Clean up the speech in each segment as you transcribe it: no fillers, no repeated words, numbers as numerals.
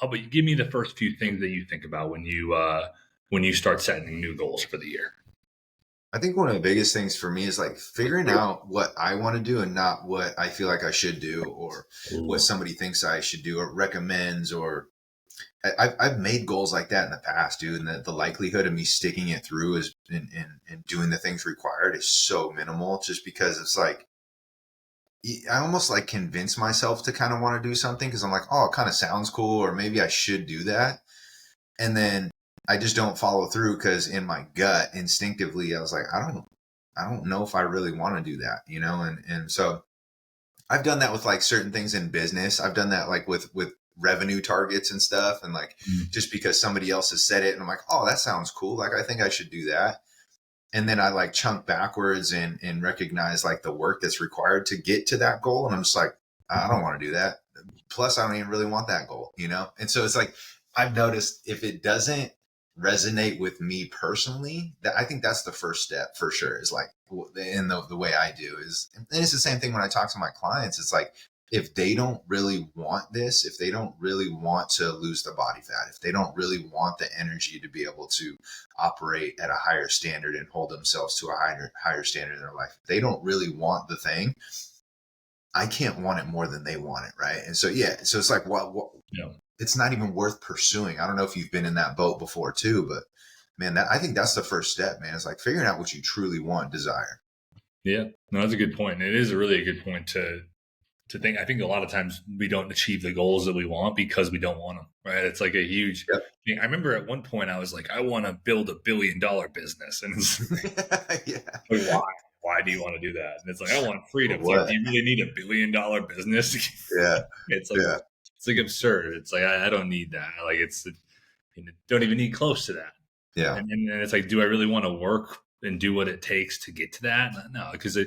how about you give me the first few things that you think about when you start setting new goals for the year? I think one of the biggest things for me is like figuring out what I want to do and not what I feel like I should do or what Ooh. somebody thinks I should do or recommends. Or I've made goals like that in the past, dude. And the likelihood of me sticking it through is and doing the things required is so minimal just because it's like, I almost like convince myself to kind of want to do something because I'm like, oh, it kind of sounds cool, or maybe I should do that. And then I just don't follow through because in my gut, instinctively, I was like, I don't know if I really want to do that, you know? And so I've done that with like certain things in business. I've done that like with revenue targets and stuff. And like, Mm. just because somebody else has said it and I'm like, oh, that sounds cool. Like, I think I should do that. And then I like chunk backwards and recognize like the work that's required to get to that goal. And I'm just like, I don't want to do that. Plus, I don't even really want that goal, you know? And so it's like, I've noticed if it doesn't resonate with me personally, that I think that's the first step for sure is like, in the way I do is, and it's the same thing when I talk to my clients. It's like, if they don't really want this, if they don't really want to lose the body fat, if they don't really want the energy to be able to operate at a higher standard and hold themselves to a higher standard in their life, if they don't really want the thing, I can't want it more than they want it, right? And so yeah, so it's like what Yeah. it's not even worth pursuing. I don't know if you've been in that boat before too, but man, that I think that's the first step, man. It's like figuring out what you truly want, desire. Yeah. No, that's a good point. It is a really good point to think. I think a lot of times we don't achieve the goals that we want because we don't want them, right? It's like a huge Yep. thing. I remember at one point I was like, I want to build $1 billion business. And it's Yeah. like, why? Why do you want to do that? And it's like, I want For freedom. It's like, do what? you really need $1 billion business? Yeah. it's like, Yeah. it's like absurd. It's like, I don't need that. Like, don't even need close to that. Yeah. And it's like, do I really want to work and do what it takes to get to that? No, because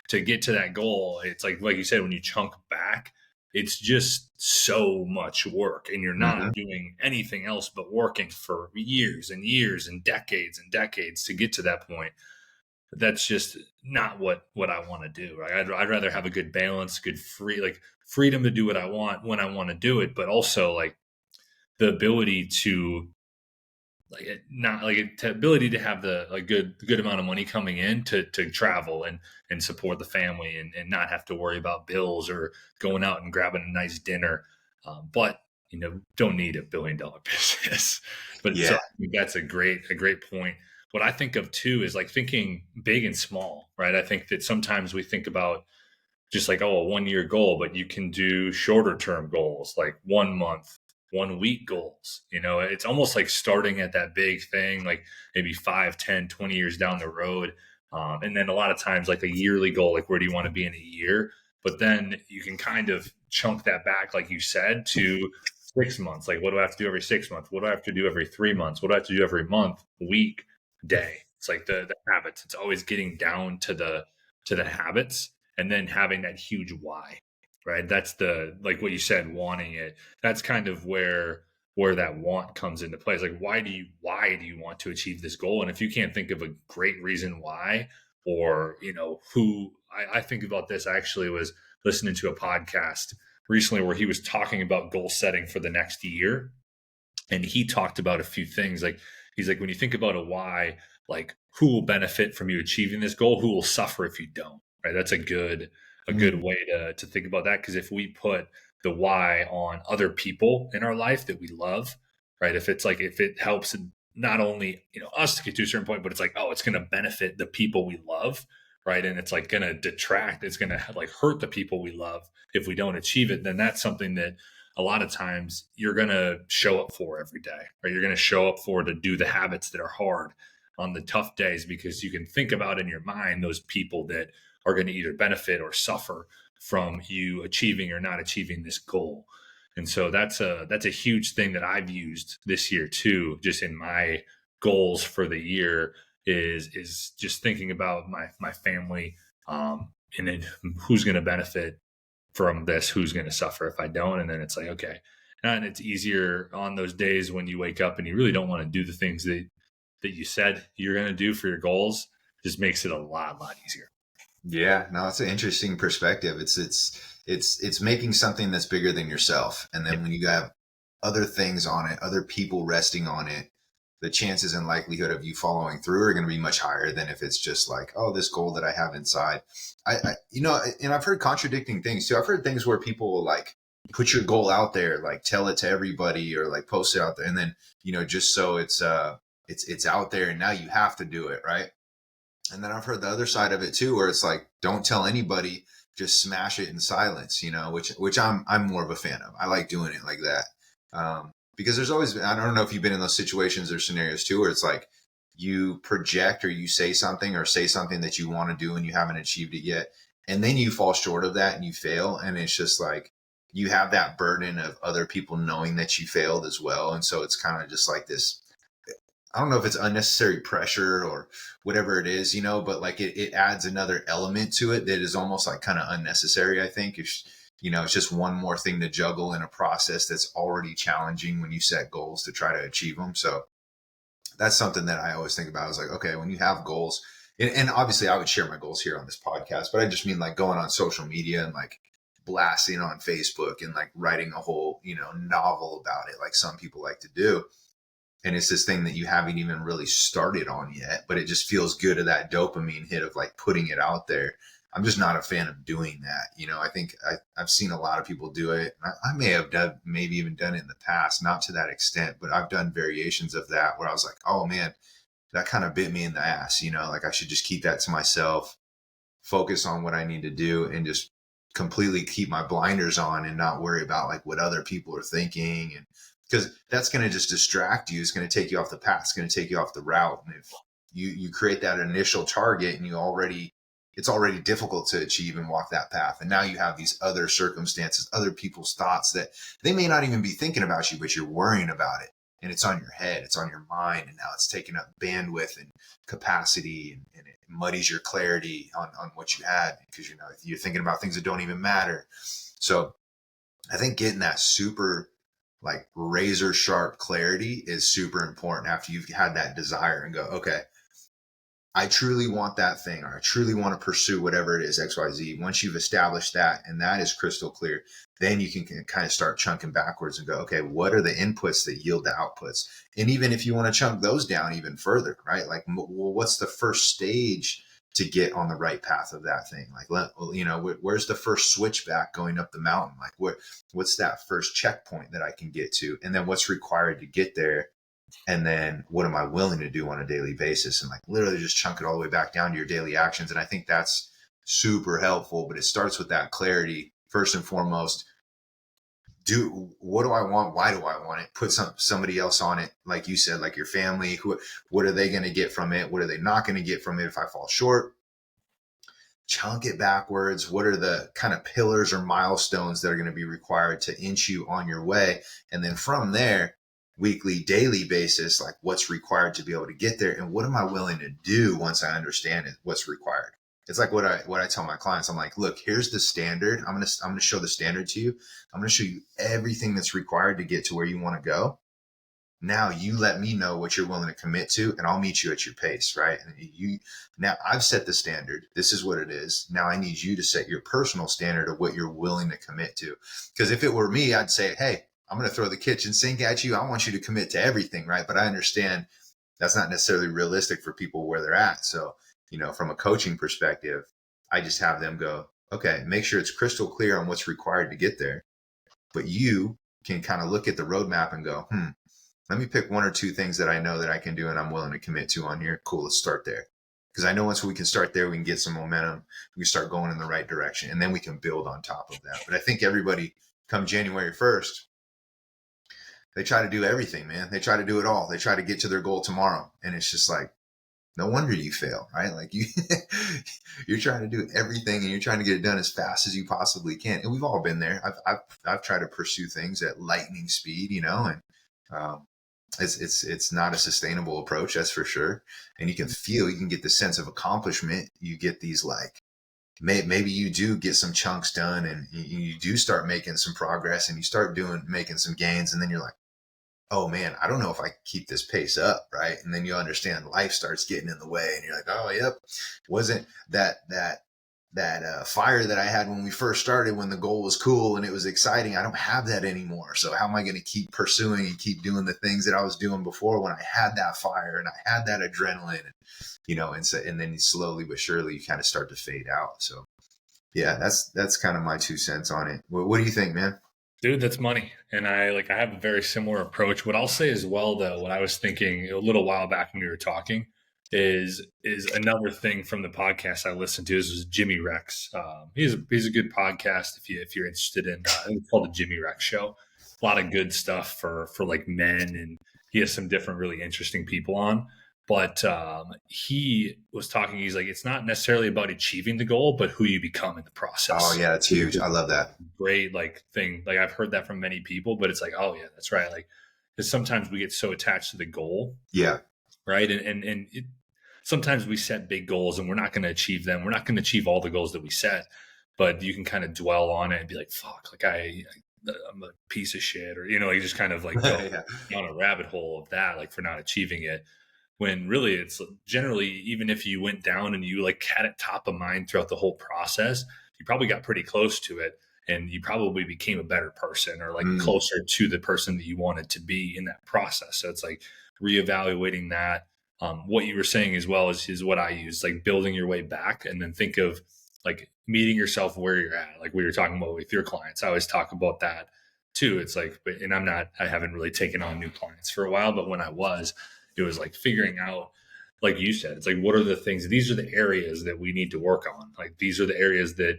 to get to that goal, it's like you said, when you chunk back, it's just so much work, and you're Hmm. not doing anything else but working for years and years and decades to get to that point. That's just not what I want to do. Right? I'd rather have a good balance, good freedom to do what I want when I want to do it, but also like the ability to like it not like it, the ability to have the like good amount of money coming in to travel and support the family and not have to worry about bills or going out and grabbing a nice dinner, but don't need $1 billion business. But so Yeah. I think that's a great point. What I think of too is like thinking big and small, right? I think that sometimes we think about just like, oh, a 1 year goal, but you can do shorter term goals, like 1 month, 1 week goals. It's almost like starting at that big thing, like maybe 5, 10, 20 years down the road. And then a lot of times like a yearly goal, like where do you want to be in a year? But then you can kind of chunk that back, like you said, to 6 months. Like, what do I have to do every 6 months? What do I have to do every 3 months? What do I have to do every month, week, day? It's like the habits. It's always getting down to the habits and then having that huge why, right? That's the like what you said, wanting it. That's kind of where that want comes into play. It's like why do you want to achieve this goal? And if you can't think of a great reason why, or who I think about this, I actually was listening to a podcast recently where he was talking about goal setting for the next year, and he talked about a few things. Like, he's like, when you think about a why, like, who will benefit from you achieving this goal, who will suffer if you don't, right? That's a good Mm. way to think about that, because if we put the why on other people in our life that we love, right? If it helps not only us to get to a certain point, but it's like, oh, it's going to benefit the people we love, right? And it's like going to detract, it's going to like hurt the people we love if we don't achieve it. Then that's something that a lot of times you're going to show up for every day, or you're going to show up for to do the habits that are hard on the tough days, because you can think about in your mind those people that are going to either benefit or suffer from you achieving or not achieving this goal. And so that's a huge thing that I've used this year too, just in my goals for the year, is just thinking about my family, and then who's going to benefit from this, who's going to suffer if I don't. And then it's like, okay. And it's easier on those days when you wake up and you really don't want to do the things that you said you're going to do for your goals. Just makes it a lot easier. Yeah, no, it's an interesting perspective. It's making something that's bigger than yourself. And Yeah. then when you have other things on it, other people resting on it, the chances and likelihood of you following through are going to be much higher than if it's just like, oh, this goal that I have inside. And I've heard contradicting things too. I've heard things where people will like put your goal out there, like tell it to everybody or like post it out there. And then, just so it's out there and now you have to do it. Right. And then I've heard the other side of it too, where it's like, don't tell anybody, just smash it in silence, which I'm more of a fan of. I like doing it like that. Because there's always, I don't know if you've been in those situations or scenarios too, where it's like you project or you say something that you want to do and you haven't achieved it yet. And then you fall short of that and you fail. And it's just like, you have that burden of other people knowing that you failed as well. And so it's kind of just like this, I don't know if it's unnecessary pressure or whatever it is, but like it adds another element to it that is almost like kind of unnecessary. I think it's just one more thing to juggle in a process that's already challenging when you set goals to try to achieve them. So that's something that I always think about. I was like, okay, when you have goals, and obviously I would share my goals here on this podcast, but I just mean like going on social media and like blasting on Facebook and like writing a whole, novel about it, like some people like to do. And it's this thing that you haven't even really started on yet, but it just feels good of that dopamine hit of like putting it out there. I'm just not a fan of doing that. I think I've seen a lot of people do it. I may have done, maybe even done it in the past, not to that extent, but I've done variations of that where I was like, oh man, that kind of bit me in the ass, like I should just keep that to myself, focus on what I need to do and just completely keep my blinders on and not worry about like what other people are thinking. And because that's going to just distract you. It's going to take you off the path. It's going to take you off the route. And if you create that initial target and it's already difficult to achieve and walk that path. And now you have these other circumstances, other people's thoughts that they may not even be thinking about you, but you're worrying about it. And it's on your head, it's on your mind. And now it's taking up bandwidth and capacity and it muddies your clarity on what you had because, you're thinking about things that don't even matter. So I think getting that super like razor sharp clarity is super important after you've had that desire and go, okay, I truly want that thing, or I truly want to pursue whatever it is, XYZ. Once you've established that and that is crystal clear, then you can kind of start chunking backwards and go, okay, what are the inputs that yield the outputs? And even if you want to chunk those down even further, right? Like, well, what's the first stage to get on the right path of that thing? Like, where's the first switchback going up the mountain? Like, what's that first checkpoint that I can get to? And then what's required to get there? And then what am I willing to do on a daily basis? And like literally just chunk it all the way back down to your daily actions. And I think that's super helpful, but it starts with that clarity. First and foremost, what do I want? Why do I want it? Put somebody else on it. Like you said, like your family, what are they going to get from it? What are they not going to get from it if I fall short? Chunk it backwards. What are the kind of pillars or milestones that are going to be required to inch you on your way? And then from there, weekly, daily basis, like what's required to be able to get there and what am I willing to do once I understand it, what's required. It's like what I tell my clients. I'm like, look, here's the standard. I'm going to show the standard to you. I'm going to show you everything that's required to get to where you want to go. Now you let me know what you're willing to commit to and I'll meet you at your pace, right? And now I've set the standard. This is what it is. Now I need you to set your personal standard of what you're willing to commit to. Because if it were me, I'd say, hey, I'm going to throw the kitchen sink at you. I want you to commit to everything, right? But I understand that's not necessarily realistic for people where they're at. So, from a coaching perspective, I just have them go, okay, make sure it's crystal clear on what's required to get there. But you can kind of look at the roadmap and go, let me pick one or two things that I know that I can do and I'm willing to commit to on here. Cool, let's start there. Because I know once we can start there, we can get some momentum. We can start going in the right direction and then we can build on top of that. But I think everybody come January 1st, they try to do everything, man. They try to do it all. They try to get to their goal tomorrow. And it's just like, no wonder you fail, right? Like you're trying to do everything and you're trying to get it done as fast as you possibly can. And we've all been there. I've tried to pursue things at lightning speed, and it's not a sustainable approach, that's for sure. And you can get the sense of accomplishment. You get these like, maybe you do get some chunks done and you do start making some progress and you start making some gains. And then you're like, oh man, I don't know if I keep this pace up. Right. And then you understand life starts getting in the way and you're like, oh, yep. Wasn't that fire that I had when we first started, when the goal was cool and it was exciting. I don't have that anymore. So how am I going to keep pursuing and keep doing the things that I was doing before when I had that fire and I had that adrenaline, and then slowly but surely you kind of start to fade out. So yeah, that's kind of my 2 cents on it. What do you think, man? Dude, that's money. And I have a very similar approach. What I'll say as well though, what I was thinking a little while back when we were talking is another thing from the podcast I listened to. This was Jimmy Rex. He's a good podcast if you're interested in. It's called the Jimmy Rex Show. A lot of good stuff for like men, and he has some different really interesting people on. But he was talking. He's like, it's not necessarily about achieving the goal, but who you become in the Oh process. yeah, it's huge. I love that. Great like thing. Like I've heard that from many people, but it's like, oh yeah, that's right. Like, because sometimes we get so attached to the goal, Yeah. right? Sometimes we set big goals and we're not going to achieve them. We're not going to achieve all the goals that we set, but you can kind of dwell on it and be like, fuck, like I'm a piece of shit, or you just kind of like go Yeah. down a rabbit hole of that, like for not achieving it. When really it's generally, even if you went down and you like had it top of mind throughout the whole process, you probably got pretty close to it, and you probably became a better person, or like Mm, closer to the person that you wanted to be in that process. So it's like reevaluating that. What you were saying as well is what I use, like building your way back, and then think of like meeting yourself where you're at. Like we were talking about with your clients, I always talk about that too. It's like, and I haven't really taken on new clients for a while, but when I was, it was like figuring out, like you said, it's like, what are the things, these are the areas that we need to work on. Like these are the areas that,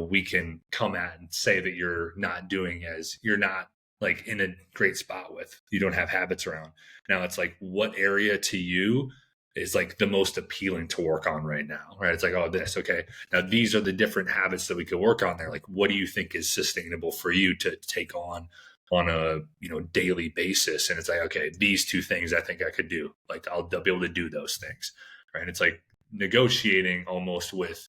we can come at and say that you're not doing, as you're not like in a great spot with, you don't have habits around. Now it's like, what area to you is like the most appealing to work on right now, right? It's like, oh, this, okay. Now these are the different habits that we could work on there. Like, what do you think is sustainable for you to take on a daily basis? And it's like, okay, these two things I think I could do. Like I'll be able to do those things, right? And it's like negotiating almost with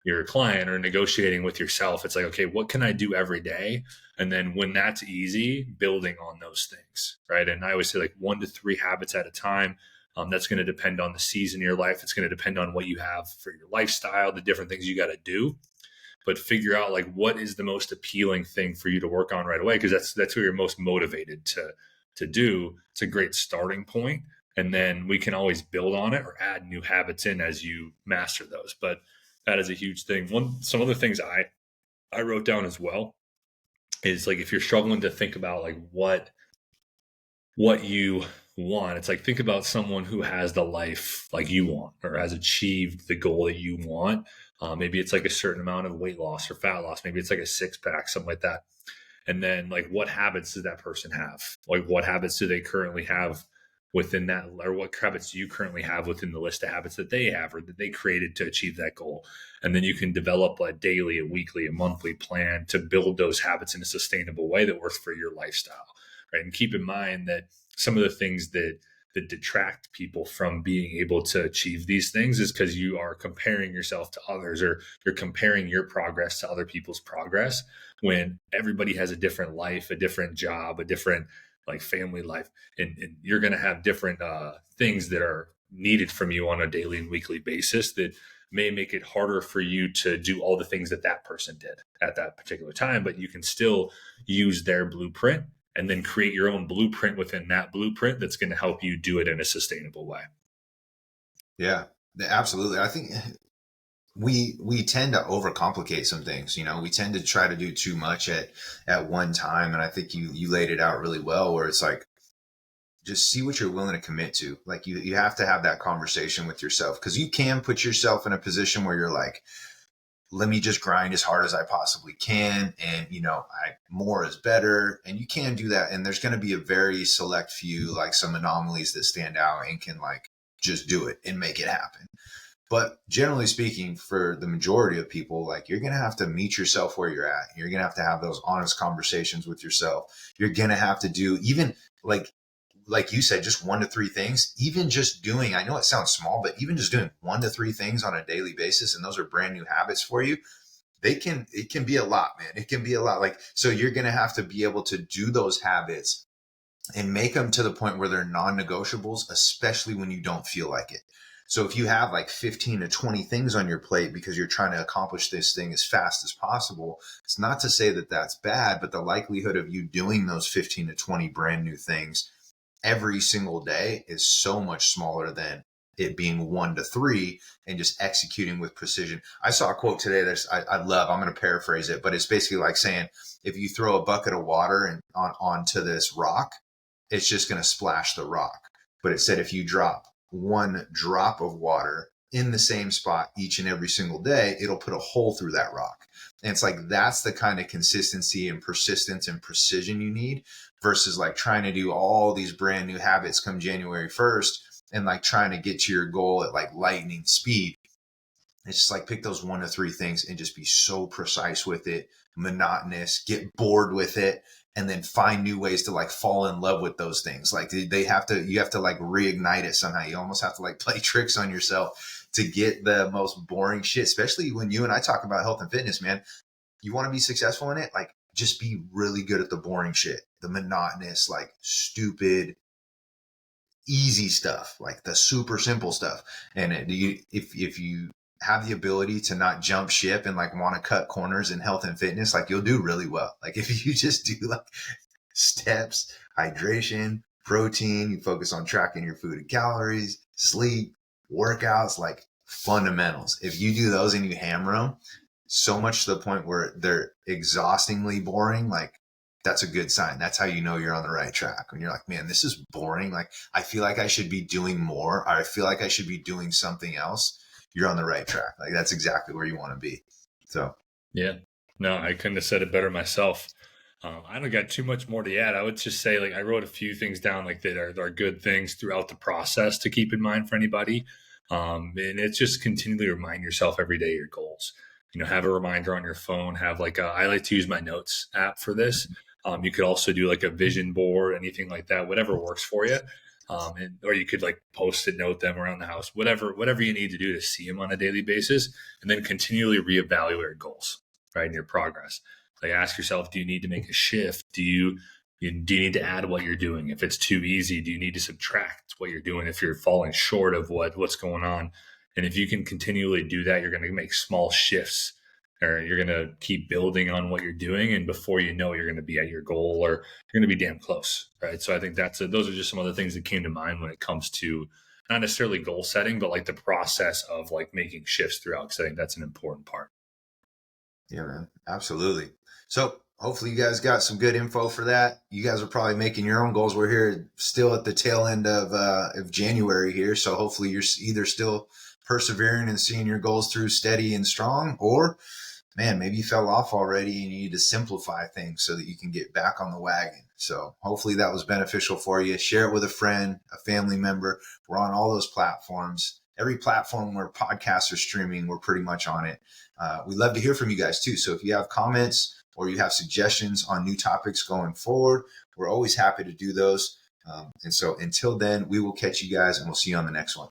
your client or negotiating with yourself. It's like, okay, what can I do every day? And then when that's easy, building on those things, right? And I always say like 1 to 3 habits at a time. That's going to depend on the season of your life. It's going to depend on what you have for your lifestyle, the different things you got to do. But figure out like what is the most appealing thing for you to work on right away, because that's where you're most motivated to do. It's a great starting point, and then we can always build on it or add new habits in as you master those. But that is a huge thing. Some other things I wrote down as well is like, if you're struggling to think about like what you want, it's like, think about someone who has the life like you want, or has achieved the goal that you want. Maybe it's like a certain amount of weight loss or fat loss. Maybe it's like a 6-pack, something like that. And then like, what habits does that person have? Like, what habits do they currently have within that, or what habits do you currently have within the list of habits that they have or that they created to achieve that goal? And then you can develop a daily, a weekly, a monthly plan to build those habits in a sustainable way that works for your lifestyle, right? And keep in mind that some of the things that detract people from being able to achieve these things is because you are comparing yourself to others, or you're comparing your progress to other people's progress, when everybody has a different life, a different job, a different like family life, and you're going to have different things that are needed from you on a daily and weekly basis that may make it harder for you to do all the things that that person did at that particular time, but you can still use their blueprint and then create your own blueprint within that blueprint that's going to help you do it in a sustainable way. yeah, absolutely. I think we tend to overcomplicate some things. We tend to try to do too much at one time, and I think you laid it out really well, where it's like, just see what you're willing to commit to. Like you have to have that conversation with yourself, because you can put yourself in a position where you're like, let me just grind as hard as I possibly can, and more is better, and you can do that, and there's going to be a very select few, like some anomalies that stand out and can like just do it and make it happen. But generally speaking, for the majority of people, like, you're going to have to meet yourself where you're at. You're going to have those honest conversations with yourself. You're going to have to do, even like you said, just 1 to 3 things. Even just doing, I know it sounds small, but even just doing 1 to 3 things on a daily basis, and those are brand new habits for you. It can be a lot, man. It can be a lot. Like, so you're going to have to be able to do those habits and make them to the point where they're non-negotiables, especially when you don't feel like it. So if you have like 15 to 20 things on your plate because you're trying to accomplish this thing as fast as possible, it's not to say that that's bad, but the likelihood of you doing those 15 to 20 brand new things every single day is so much smaller than it being 1 to 3 and just executing with precision. I saw a quote today that I love. I'm going to paraphrase it, but it's basically like saying, if you throw a bucket of water onto this rock, it's just going to splash the rock. But it said, if you drop 1 drop of water in the same spot each and every single day, it'll put a hole through that rock. And it's like, that's the kind of consistency and persistence and precision you need, versus like trying to do all these brand new habits come January 1st and like trying to get to your goal at like lightning speed. It's just like, pick those 1 to 3 things and just be so precise with it, monotonous, get bored with it, and then find new ways to like fall in love with those things. Like you have to like reignite it somehow. You almost have to like play tricks on yourself to get the most boring shit, especially when you and I talk about health and fitness, man. You want to be successful in it? Like, just be really good at the boring shit, the monotonous, like stupid, easy stuff, like the super simple stuff. And if you have the ability to not jump ship and like want to cut corners in health and fitness, like you'll do really well. Like if you just do like steps, hydration, protein, you focus on tracking your food and calories, sleep, workouts, like fundamentals. If you do those and you hammer them so much to the point where they're exhaustingly boring, like that's a good sign. That's how you know you're on the right track. When you're like, man, this is boring. Like, I feel like I should be doing more. Or I feel like I should be doing something else. You're on the right track. Like, that's exactly where you want to be. So, Yeah, no, I couldn't have said it better myself. I don't got too much more to add. I would just say, like, I wrote a few things down, like that are good things throughout the process to keep in mind for anybody. And it's just continually remind yourself every day your goals. Have a reminder on your phone. Have like I like to use my notes app for this. You could also do like a vision board, anything like that, whatever works for you. Or you could like post-it note them around the house, whatever you need to do to see them on a daily basis, and then continually reevaluate your goals, right, and your progress. Like, ask yourself, do you need to make a shift? Do you need to add what you're doing? If it's too easy, do you need to subtract what you're doing if you're falling short of what's going on? And if you can continually do that, you're going to make small shifts, or you're going to keep building on what you're doing. And before you know, you're going to be at your goal, or you're going to be damn close. Right. So I think those are just some other things that came to mind when it comes to not necessarily goal setting, but like the process of like making shifts throughout, because I think that's an important part. Yeah, man. Absolutely. So hopefully you guys got some good info for that. You guys are probably making your own goals. We're here still at the tail end of January here. So hopefully you're either still persevering and seeing your goals through steady and strong, or man, maybe you fell off already and you need to simplify things so that you can get back on the wagon. So hopefully that was beneficial for you. Share it with a friend, a family member. We're on all those platforms. Every platform where podcasts are streaming, we're pretty much on it. We'd love to hear from you guys too. So if you have comments or you have suggestions on new topics going forward, we're always happy to do those. And so until then, we will catch you guys and we'll see you on the next one.